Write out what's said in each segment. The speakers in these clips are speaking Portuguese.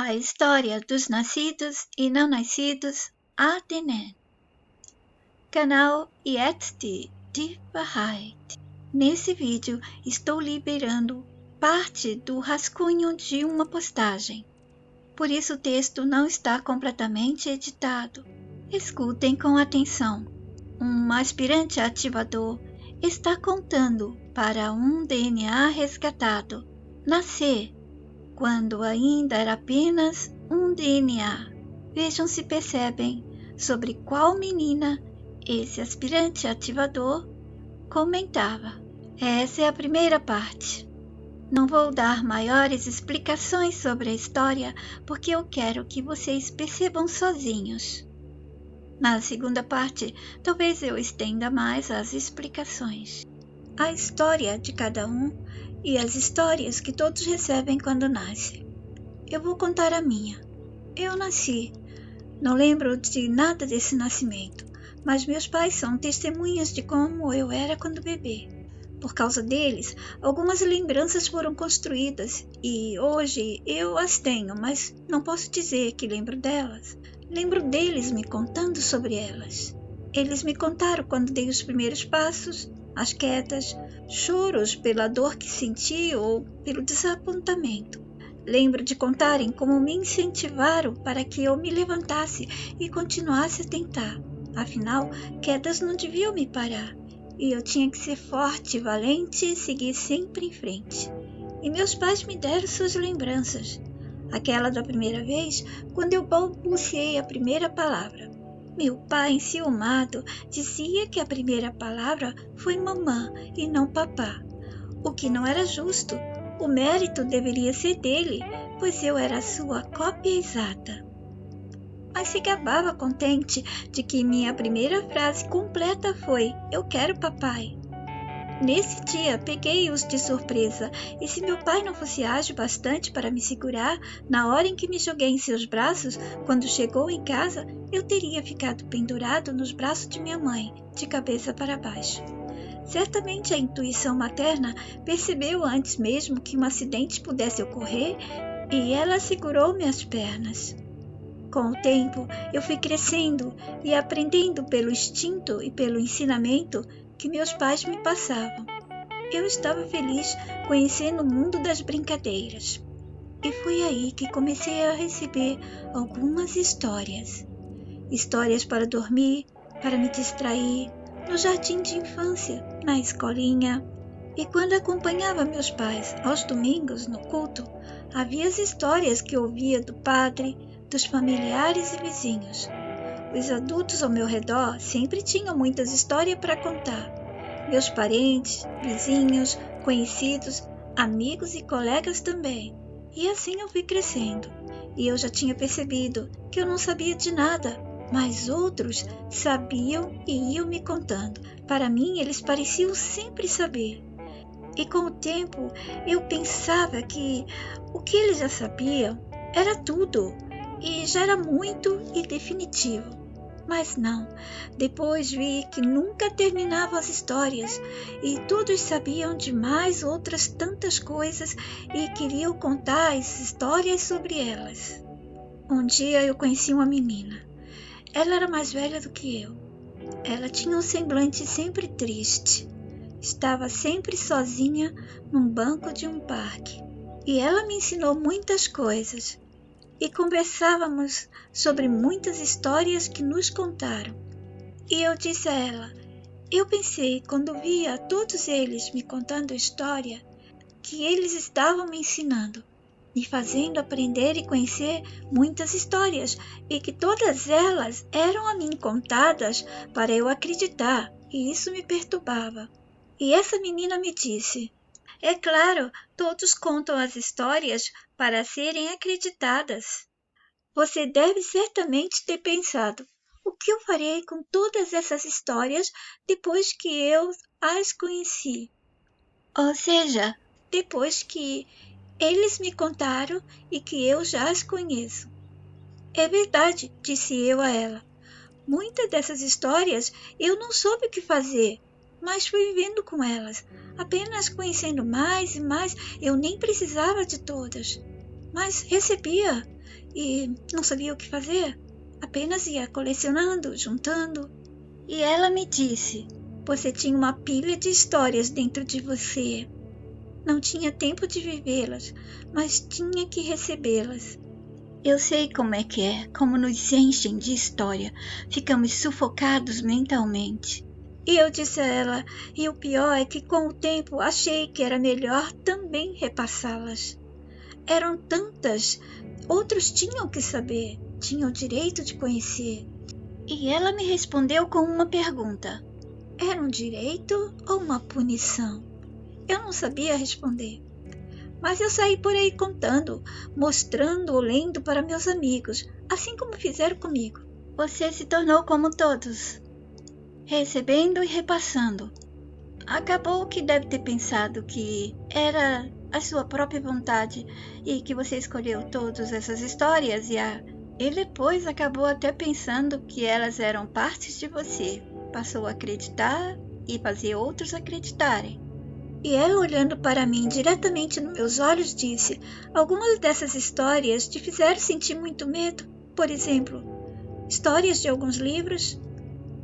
A história dos nascidos e não nascidos Ardennes. Canal Yetzi de Bahá'í. Nesse vídeo estou liberando parte do rascunho de uma postagem. Por isso o texto não está completamente editado. Escutem com atenção. Um aspirante ativador está contando para um DNA resgatado nascer quando ainda era apenas um DNA. Vejam se percebem sobre qual menina esse aspirante ativador comentava. Essa é a primeira parte. Não vou dar maiores explicações sobre a história porque eu quero que vocês percebam sozinhos. Na segunda parte, talvez eu estenda mais as explicações. A história de cada um e as histórias que todos recebem quando nascem. Eu vou contar a minha. Eu nasci. Não lembro de nada desse nascimento, mas meus pais são testemunhas de como eu era quando bebê. Por causa deles, algumas lembranças foram construídas e hoje eu as tenho, mas não posso dizer que lembro delas. Lembro deles me contando sobre elas. Eles me contaram quando dei os primeiros passos, as quedas, choros pela dor que senti ou pelo desapontamento. Lembro de contarem como me incentivaram para que eu me levantasse e continuasse a tentar. Afinal, quedas não deviam me parar. E eu tinha que ser forte e valente e seguir sempre em frente. E meus pais me deram suas lembranças. Aquela da primeira vez, quando eu balbuciei a primeira palavra. Meu pai, enciumado, dizia que a primeira palavra foi mamã e não papá. O que não era justo. O mérito deveria ser dele, pois eu era sua cópia exata. Mas se gabava contente de que minha primeira frase completa foi: "Eu quero papai". Nesse dia, peguei-os de surpresa, e se meu pai não fosse ágil bastante para me segurar, na hora em que me joguei em seus braços, quando chegou em casa, eu teria ficado pendurado nos braços de minha mãe, de cabeça para baixo. Certamente a intuição materna percebeu antes mesmo que um acidente pudesse ocorrer, e ela segurou minhas pernas. Com o tempo, eu fui crescendo e aprendendo pelo instinto e pelo ensinamento que meus pais me passavam. Eu estava feliz conhecendo o mundo das brincadeiras. E foi aí que comecei a receber algumas histórias. Histórias para dormir, para me distrair, no jardim de infância, na escolinha. E quando acompanhava meus pais aos domingos no culto, havia as histórias que ouvia do padre, dos familiares e vizinhos. Os adultos ao meu redor sempre tinham muitas histórias para contar. Meus parentes, vizinhos, conhecidos, amigos e colegas também. E assim eu fui crescendo. E eu já tinha percebido que eu não sabia de nada, mas outros sabiam e iam me contando. Para mim, eles pareciam sempre saber. E com o tempo, eu pensava que o que eles já sabiam era tudo e já era muito e definitivo. Mas não, depois vi que nunca terminavam as histórias e todos sabiam de mais outras tantas coisas e queriam contar as histórias sobre elas. Um dia eu conheci uma menina. Ela era mais velha do que eu. Ela tinha um semblante sempre triste. Estava sempre sozinha num banco de um parque. E ela me ensinou muitas coisas. E conversávamos sobre muitas histórias que nos contaram. E eu disse a ela, eu pensei quando via todos eles me contando a história, que eles estavam me ensinando, me fazendo aprender e conhecer muitas histórias, e que todas elas eram a mim contadas para eu acreditar, e isso me perturbava. E essa menina me disse, é claro, todos contam as histórias para serem acreditadas. Você deve certamente ter pensado, o que eu farei com todas essas histórias depois que eu as conheci? Ou seja, depois que eles me contaram e que eu já as conheço. É verdade, disse eu a ela. Muitas dessas histórias eu não soube o que fazer, mas fui vivendo com elas, apenas conhecendo mais e mais, eu nem precisava de todas. Mas recebia, e não sabia o que fazer. Apenas ia colecionando, juntando. E ela me disse: você tinha uma pilha de histórias dentro de você. Não tinha tempo de vivê-las, mas tinha que recebê-las. Eu sei como é, como nos enchem de história, ficamos sufocados mentalmente. E eu disse a ela, e o pior é que com o tempo achei que era melhor também repassá-las. Eram tantas, outros tinham que saber, tinham o direito de conhecer. E ela me respondeu com uma pergunta. Era um direito ou uma punição? Eu não sabia responder. Mas eu saí por aí contando, mostrando ou lendo para meus amigos, assim como fizeram comigo. Você se tornou como todos, recebendo e repassando. Acabou que deve ter pensado que era a sua própria vontade e que você escolheu todas essas histórias e depois acabou até pensando que elas eram partes de você. Passou a acreditar e fazer outros acreditarem. E ela, olhando para mim diretamente nos meus olhos, disse: algumas dessas histórias te fizeram sentir muito medo, por exemplo, histórias de alguns livros?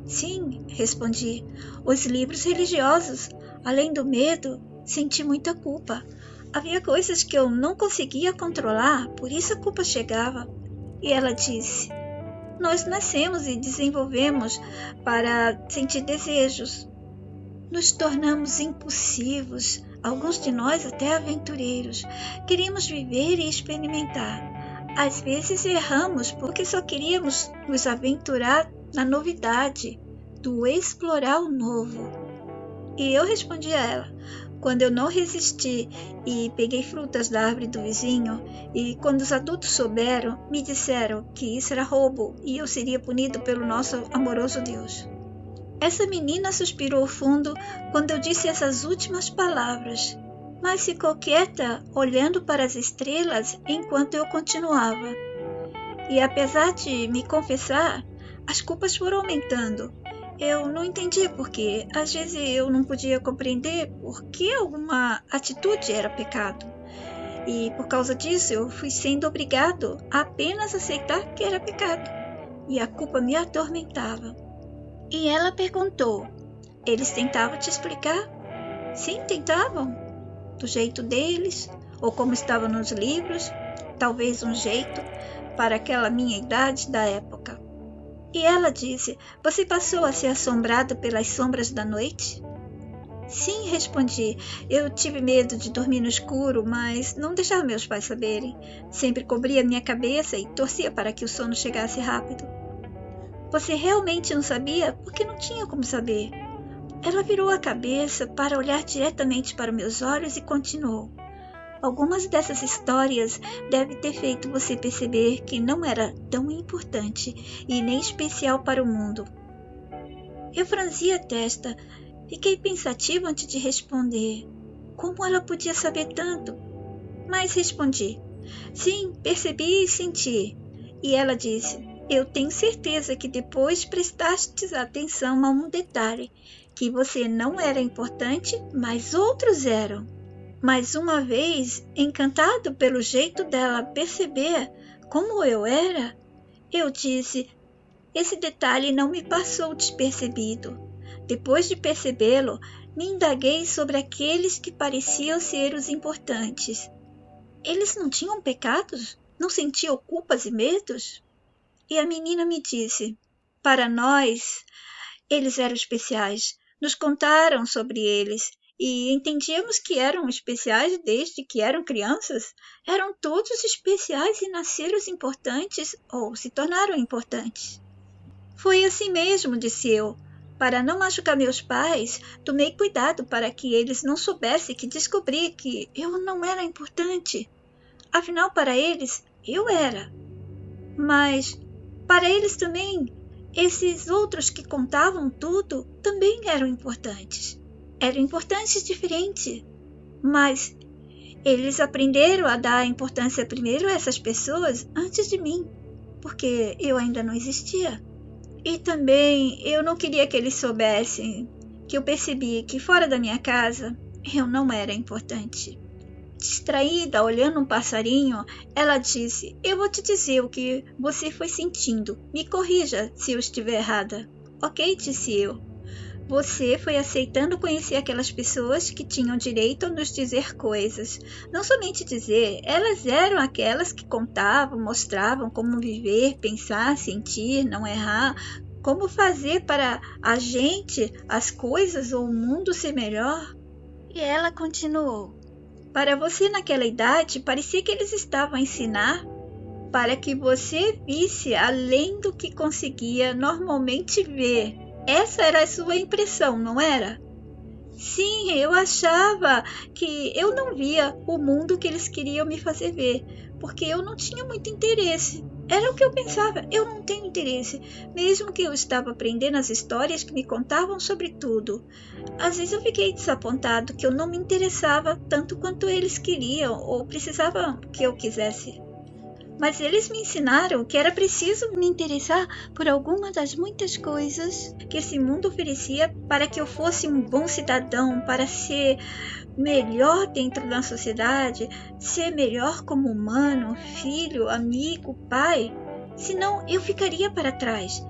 Sim, respondi, os livros religiosos. Além do medo, senti muita culpa. Havia coisas que eu não conseguia controlar, por isso a culpa chegava. E ela disse: nós nascemos e desenvolvemos para sentir desejos. Nos tornamos impulsivos, alguns de nós até aventureiros. Queríamos viver e experimentar. Às vezes erramos porque só queríamos nos aventurar na novidade, do explorar o novo. E eu respondi a ela, quando eu não resisti e peguei frutas da árvore do vizinho, e quando os adultos souberam, me disseram que isso era roubo e eu seria punido pelo nosso amoroso Deus. Essa menina suspirou fundo quando eu disse essas últimas palavras, mas ficou quieta, olhando para as estrelas enquanto eu continuava. E apesar de me confessar, as culpas foram aumentando. Eu não entendia por quê. Às vezes eu não podia compreender por que alguma atitude era pecado. E por causa disso eu fui sendo obrigado a apenas aceitar que era pecado. E a culpa me atormentava. E ela perguntou: eles tentavam te explicar? Sim, tentavam. Do jeito deles, ou como estava nos livros, talvez um jeito para aquela minha idade da época. E ela disse: você passou a ser assombrado pelas sombras da noite? Sim, respondi. Eu tive medo de dormir no escuro, mas não deixava meus pais saberem. Sempre cobria minha cabeça e torcia para que o sono chegasse rápido. Você realmente não sabia? Porque não tinha como saber. Ela virou a cabeça para olhar diretamente para meus olhos e continuou. Algumas dessas histórias devem ter feito você perceber que não era tão importante e nem especial para o mundo. Eu franzi a testa. Fiquei pensativa antes de responder. Como ela podia saber tanto? Mas respondi. Sim, percebi e senti. E ela disse: eu tenho certeza que depois prestastes atenção a um detalhe, que você não era importante, mas outros eram. Mais uma vez, encantado pelo jeito dela perceber como eu era, eu disse: esse detalhe não me passou despercebido. Depois de percebê-lo, me indaguei sobre aqueles que pareciam ser os importantes. Eles não tinham pecados? Não sentiam culpas e medos? E a menina me disse: para nós, eles eram especiais. Nos contaram sobre eles e entendíamos que eram especiais desde que eram crianças. Eram todos especiais e nasceram importantes ou se tornaram importantes. Foi assim mesmo, disse eu. Para não machucar meus pais, tomei cuidado para que eles não soubessem que descobri que eu não era importante. Afinal, para eles, eu era. Mas para eles também, esses outros que contavam tudo também eram importantes. Eram importantes diferentes, mas eles aprenderam a dar importância primeiro a essas pessoas antes de mim, porque eu ainda não existia. E também eu não queria que eles soubessem que eu percebi que fora da minha casa eu não era importante. distraída, olhando um passarinho, ela disse: eu vou te dizer o que você foi sentindo. Me corrija se eu estiver errada. Ok, disse eu. Você foi aceitando conhecer aquelas pessoas que tinham direito a nos dizer coisas. Não somente dizer, elas eram aquelas que contavam, mostravam como viver, pensar, sentir, não errar, como fazer para a gente, as coisas ou o mundo ser melhor. E ela continuou: para você naquela idade, parecia que eles estavam a ensinar para que você visse além do que conseguia normalmente ver. Essa era a sua impressão, não era? Sim, eu achava que eu não via o mundo que eles queriam me fazer ver, porque eu não tinha muito interesse. Era o que eu pensava, eu não tenho interesse, mesmo que eu estava aprendendo as histórias que me contavam sobre tudo. Às vezes eu fiquei desapontado que eu não me interessava tanto quanto eles queriam ou precisavam que eu quisesse. Mas eles me ensinaram que era preciso me interessar por alguma das muitas coisas que esse mundo oferecia para que eu fosse um bom cidadão, para ser melhor dentro da sociedade, ser melhor como humano, filho, amigo, pai. Senão eu ficaria para trás.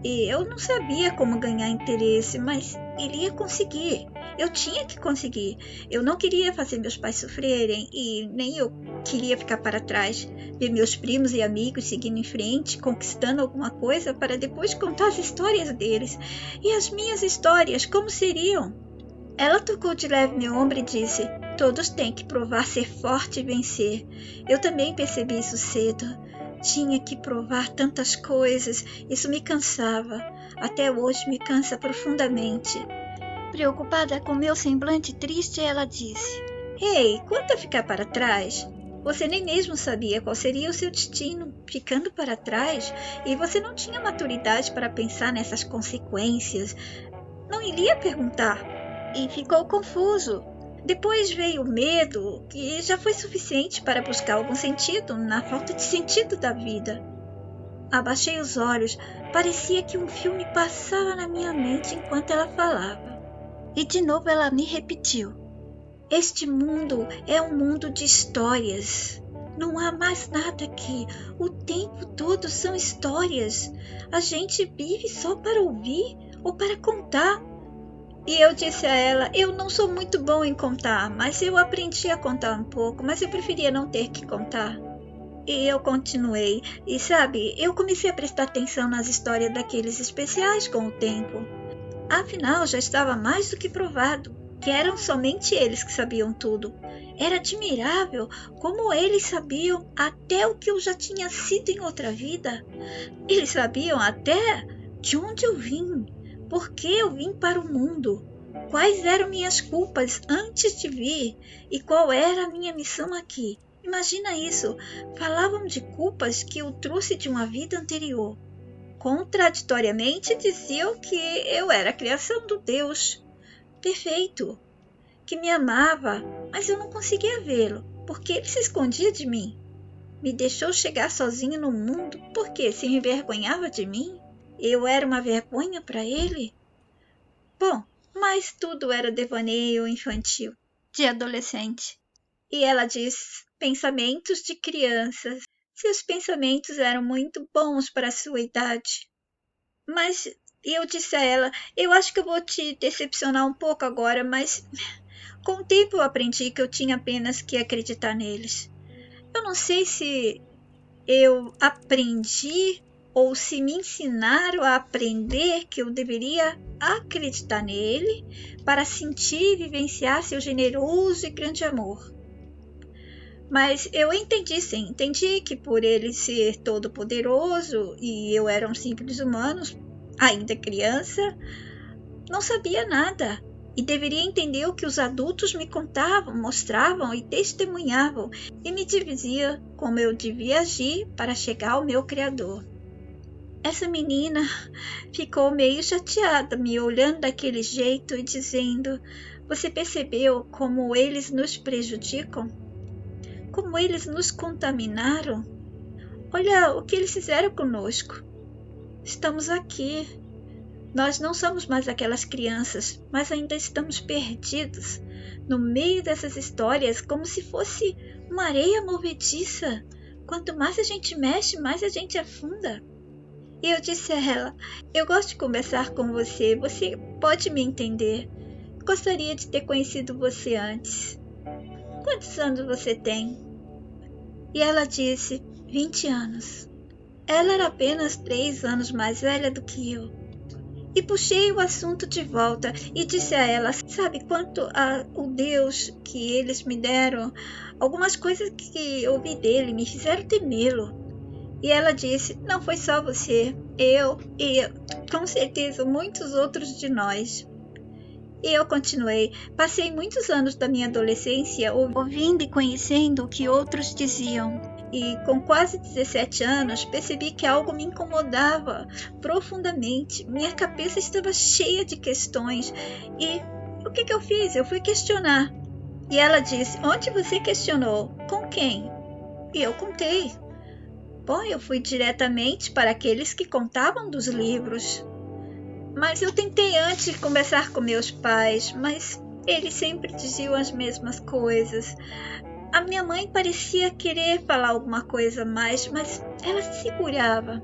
E eu não sabia como ganhar interesse, mas iria conseguir. Eu tinha que conseguir. Eu não queria fazer meus pais sofrerem e nem eu queria ficar para trás, ver meus primos e amigos seguindo em frente, conquistando alguma coisa para depois contar as histórias deles. E as minhas histórias, como seriam? Ela tocou de leve meu ombro e disse: todos têm que provar ser forte e vencer. Eu também percebi isso cedo. Tinha que provar tantas coisas, isso me cansava. Até hoje me cansa profundamente. Preocupada com meu semblante triste, ela disse: ei, quanto a ficar para trás? Você nem mesmo sabia qual seria o seu destino, ficando para trás, e você não tinha maturidade para pensar nessas consequências. Não iria perguntar. E ficou confuso. Depois veio o medo, que já foi suficiente para buscar algum sentido na falta de sentido da vida. Abaixei os olhos, parecia que um filme passava na minha mente enquanto ela falava. E de novo ela me repetiu: este mundo é um mundo de histórias. Não há mais nada aqui. O tempo todo são histórias. A gente vive só para ouvir ou para contar. E eu disse a ela: eu não sou muito bom em contar, mas eu aprendi a contar um pouco, mas eu preferia não ter que contar. E eu continuei, e sabe, eu comecei a prestar atenção nas histórias daqueles especiais com o tempo. Afinal, já estava mais do que provado que eram somente eles que sabiam tudo. Era admirável como eles sabiam até o que eu já tinha sido em outra vida. Eles sabiam até de onde eu vim, por que eu vim para o mundo, quais eram minhas culpas antes de vir e qual era a minha missão aqui. Imagina isso, falavam de culpas que eu trouxe de uma vida anterior. Contraditoriamente diziam que eu era a criação do Deus perfeito, que me amava, mas eu não conseguia vê-lo, porque ele se escondia de mim. Me deixou chegar sozinho no mundo porque se envergonhava de mim. Eu era uma vergonha para ele? Bom, mas tudo era devaneio infantil, de adolescente. E ela diz: pensamentos de crianças. Seus pensamentos eram muito bons para a sua idade. Mas eu disse a ela: eu acho que eu vou te decepcionar um pouco agora, mas com o tempo eu aprendi que eu tinha apenas que acreditar neles. Eu não sei se eu aprendi ou se me ensinaram a aprender que eu deveria acreditar nele para sentir e vivenciar seu generoso e grande amor. Mas eu entendi sim, entendi que por ele ser todo-poderoso e eu era um simples humano, ainda criança, não sabia nada e deveria entender o que os adultos me contavam, mostravam e testemunhavam e me dizia como eu devia agir para chegar ao meu Criador. Essa menina ficou meio chateada, me olhando daquele jeito e dizendo: você percebeu como eles nos prejudicam? Como eles nos contaminaram? Olha o que eles fizeram conosco. Estamos aqui. Nós não somos mais aquelas crianças, mas ainda estamos perdidos no meio dessas histórias, como se fosse uma areia movediça. Quanto mais a gente mexe, mais a gente afunda. E eu disse a ela: eu gosto de conversar com você, você pode me entender. Gostaria de ter conhecido você antes. Quantos anos você tem? E ela disse: 20 anos. Ela era apenas 3 anos mais velha do que eu. E puxei o assunto de volta e disse a ela: sabe quanto o Deus que eles me deram, algumas coisas que ouvi dele me fizeram temê-lo. E ela disse: não foi só você, eu e com certeza muitos outros de nós. E eu continuei: passei muitos anos da minha adolescência ouvindo e conhecendo o que outros diziam. E com quase 17 anos percebi que algo me incomodava profundamente. Minha cabeça estava cheia de questões. E o que eu fiz? Eu fui questionar. E ela disse: onde você questionou? Com quem? E eu contei. Bom, eu fui diretamente para aqueles que contavam dos livros. Mas eu tentei antes conversar com meus pais, mas eles sempre diziam as mesmas coisas. A minha mãe parecia querer falar alguma coisa mais, mas ela se segurava.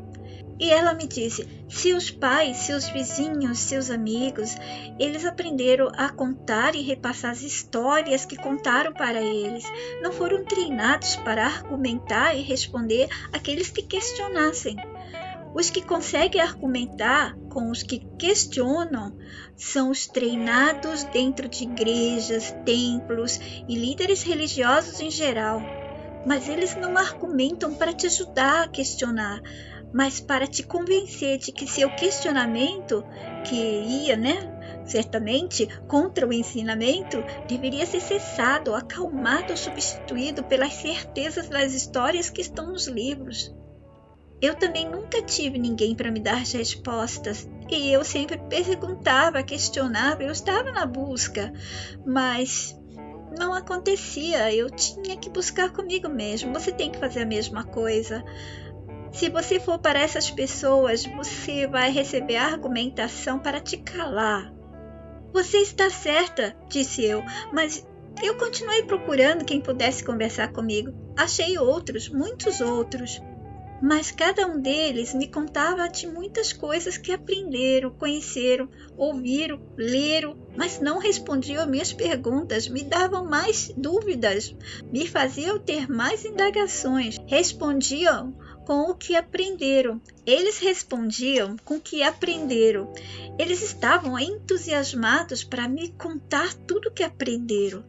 E ela me disse: seus pais, seus vizinhos, seus amigos, eles aprenderam a contar e repassar as histórias que contaram para eles. Não foram treinados para argumentar e responder aqueles que questionassem. Os que conseguem argumentar com os que questionam são os treinados dentro de igrejas, templos e líderes religiosos em geral. Mas eles não argumentam para te ajudar a questionar, mas para te convencer de que seu questionamento, que ia, certamente contra o ensinamento, deveria ser cessado, acalmado ou substituído pelas certezas das histórias que estão nos livros. Eu também nunca tive ninguém para me dar respostas, e eu sempre perguntava, questionava, eu estava na busca, mas não acontecia, eu tinha que buscar comigo mesmo. Você tem que fazer a mesma coisa. Se você for para essas pessoas, você vai receber argumentação para te calar. Você está certa, disse eu, mas eu continuei procurando quem pudesse conversar comigo. Achei outros, muitos outros. Mas cada um deles me contava de muitas coisas que aprenderam, conheceram, ouviram, leram, mas não respondiam às minhas perguntas, me davam mais dúvidas, me faziam ter mais indagações, respondiam com o que aprenderam. Eles respondiam com o que aprenderam. Eles estavam entusiasmados para me contar tudo o que aprenderam.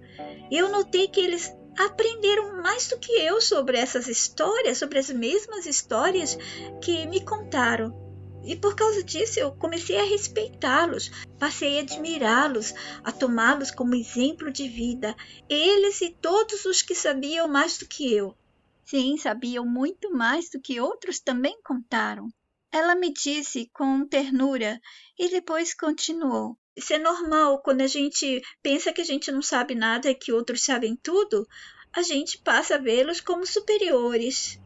Eu notei que eles aprenderam mais do que eu sobre essas histórias, sobre as mesmas histórias que me contaram. E por causa disso eu comecei a respeitá-los, passei a admirá-los, a tomá-los como exemplo de vida. Eles e todos os que sabiam mais do que eu. Sim, sabiam muito mais do que outros também contaram. Ela me disse com ternura e depois continuou: isso é normal, quando a gente pensa que a gente não sabe nada e que outros sabem tudo, a gente passa a vê-los como superiores.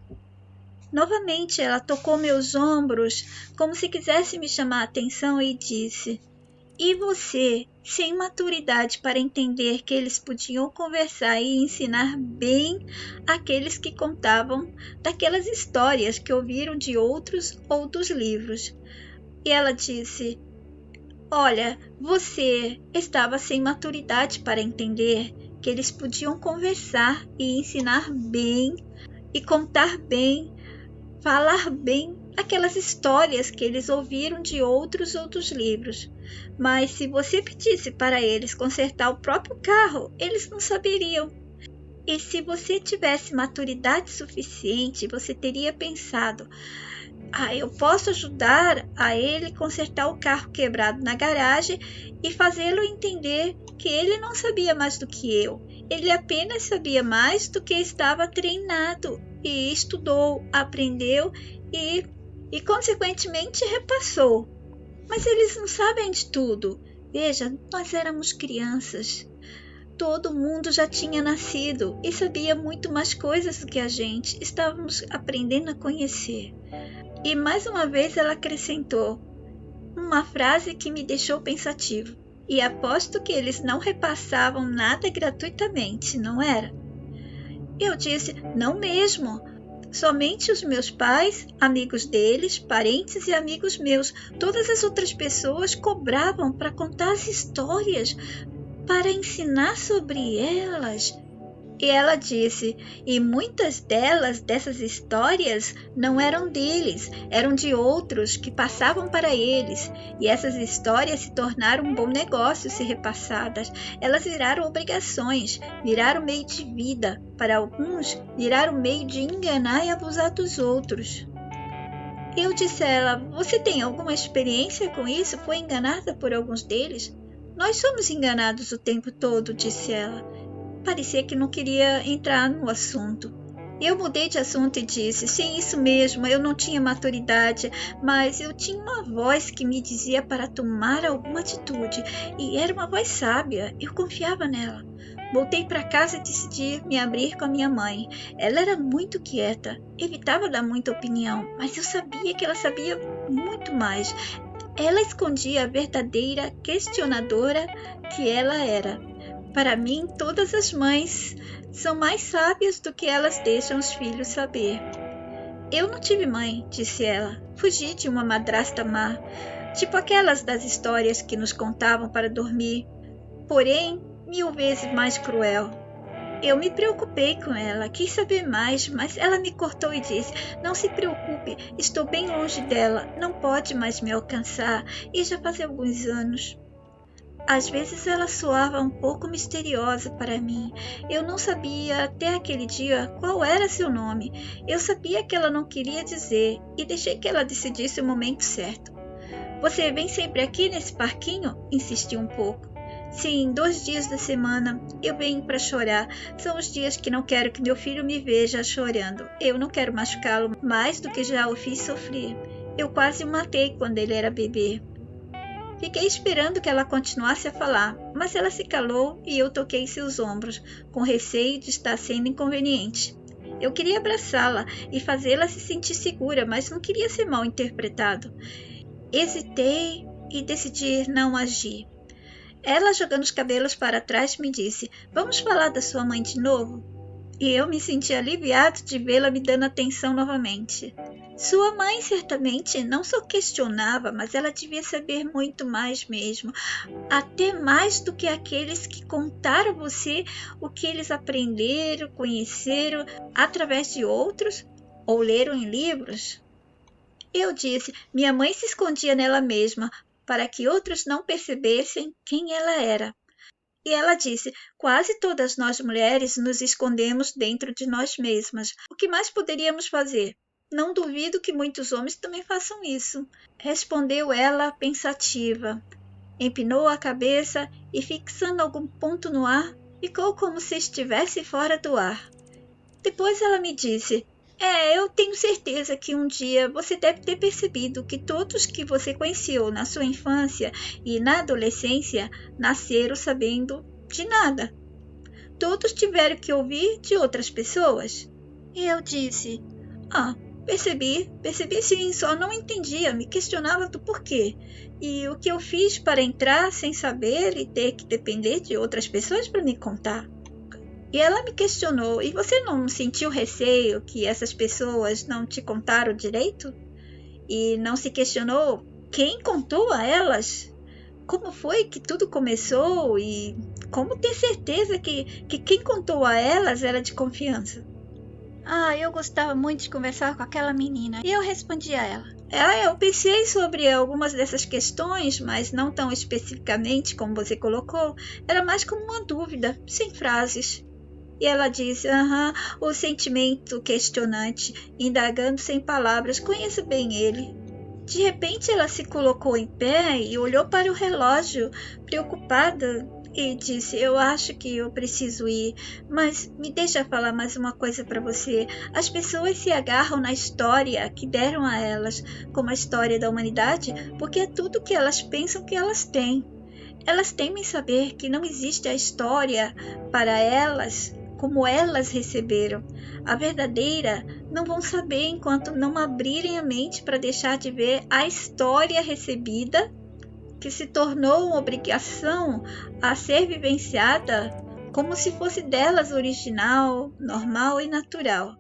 Novamente ela tocou meus ombros, como se quisesse me chamar a atenção, e disse: e você, sem maturidade para entender que eles podiam conversar e ensinar bem aqueles que contavam daquelas histórias que ouviram de outros ou dos livros. E ela disse: olha, você estava sem maturidade para entender que eles podiam conversar e ensinar bem, e contar bem, falar bem aquelas histórias que eles ouviram de outros livros. Mas se você pedisse para eles consertar o próprio carro, eles não saberiam. E se você tivesse maturidade suficiente, você teria pensado: eu posso ajudar a ele consertar o carro quebrado na garagem e fazê-lo entender que ele não sabia mais do que eu. Ele apenas sabia mais do que estava treinado e estudou, aprendeu e consequentemente repassou. Mas eles não sabem de tudo. Veja, nós éramos crianças. Todo mundo já tinha nascido e sabia muito mais coisas do que a gente. Estávamos aprendendo a conhecer. E mais uma vez ela acrescentou: uma frase que me deixou pensativo. E aposto que eles não repassavam nada gratuitamente, não era? Eu disse, não mesmo. Somente os meus pais, amigos deles, parentes e amigos meus. Todas as outras pessoas cobravam para contar as histórias, para ensinar sobre elas. E ela disse, e muitas dessas histórias, não eram deles, eram de outros que passavam para eles. E essas histórias se tornaram um bom negócio se repassadas. Elas viraram obrigações, viraram meio de vida. Para alguns, viraram meio de enganar e abusar dos outros. Eu disse a ela, você tem alguma experiência com isso? Foi enganada por alguns deles? Nós somos enganados o tempo todo, disse ela. Parecia que não queria entrar no assunto. Eu mudei de assunto e disse, sim, isso mesmo, eu não tinha maturidade, mas eu tinha uma voz que me dizia para tomar alguma atitude, e era uma voz sábia, eu confiava nela. Voltei para casa e decidi me abrir com a minha mãe. Ela era muito quieta, evitava dar muita opinião, mas eu sabia que ela sabia muito mais. Ela escondia a verdadeira questionadora que ela era. Para mim, todas as mães são mais sábias do que elas deixam os filhos saber. Eu não tive mãe, disse ela. Fugi de uma madrasta má, tipo aquelas das histórias que nos contavam para dormir, porém 1000 vezes mais cruel. Eu me preocupei com ela, quis saber mais, mas ela me cortou e disse, não se preocupe, estou bem longe dela, não pode mais me alcançar, e já faz alguns anos. Às vezes ela soava um pouco misteriosa para mim. Eu não sabia até aquele dia qual era seu nome. Eu sabia que ela não queria dizer e deixei que ela decidisse o momento certo. Você vem sempre aqui nesse parquinho? Insisti um pouco. Sim, 2 dias da semana. Eu venho para chorar. São os dias que não quero que meu filho me veja chorando. Eu não quero machucá-lo mais do que já o fiz sofrer. Eu quase o matei quando ele era bebê. Fiquei esperando que ela continuasse a falar, mas ela se calou e eu toquei seus ombros, com receio de estar sendo inconveniente. Eu queria abraçá-la e fazê-la se sentir segura, mas não queria ser mal interpretado. Hesitei e decidi não agir. Ela, jogando os cabelos para trás, me disse, vamos falar da sua mãe de novo? E eu me senti aliviado de vê-la me dando atenção novamente. Sua mãe certamente não só questionava, mas ela devia saber muito mais mesmo, até mais do que aqueles que contaram a você o que eles aprenderam, conheceram através de outros ou leram em livros. Eu disse, minha mãe se escondia nela mesma para que outros não percebessem quem ela era. E ela disse, quase todas nós mulheres nos escondemos dentro de nós mesmas. O que mais poderíamos fazer? Não duvido que muitos homens também façam isso. Respondeu ela pensativa. Empinou a cabeça e, fixando algum ponto no ar, ficou como se estivesse fora do ar. Depois ela me disse, eu tenho certeza que um dia você deve ter percebido que todos que você conheceu na sua infância e na adolescência nasceram sabendo de nada. Todos tiveram que ouvir de outras pessoas. E eu disse, percebi sim, só não entendia, me questionava do porquê. E o que eu fiz para entrar sem saber e ter que depender de outras pessoas para me contar. E ela me questionou, e você não sentiu receio que essas pessoas não te contaram direito? E não se questionou quem contou a elas? Como foi que tudo começou e como ter certeza que quem contou a elas era de confiança? Eu gostava muito de conversar com aquela menina e eu respondi a ela. Eu pensei sobre algumas dessas questões, mas não tão especificamente como você colocou. Era mais como uma dúvida, sem frases. E ela disse, o sentimento questionante, indagando sem palavras, conheço bem ele. De repente ela se colocou em pé e olhou para o relógio, preocupada, e disse, eu acho que eu preciso ir, mas me deixa falar mais uma coisa para você. As pessoas se agarram na história que deram a elas, como a história da humanidade, porque é tudo que elas pensam que elas têm. Elas temem saber que não existe a história para elas como elas receberam. A verdadeira não vão saber enquanto não abrirem a mente para deixar de ver a história recebida, que se tornou uma obrigação a ser vivenciada como se fosse delas original, normal e natural.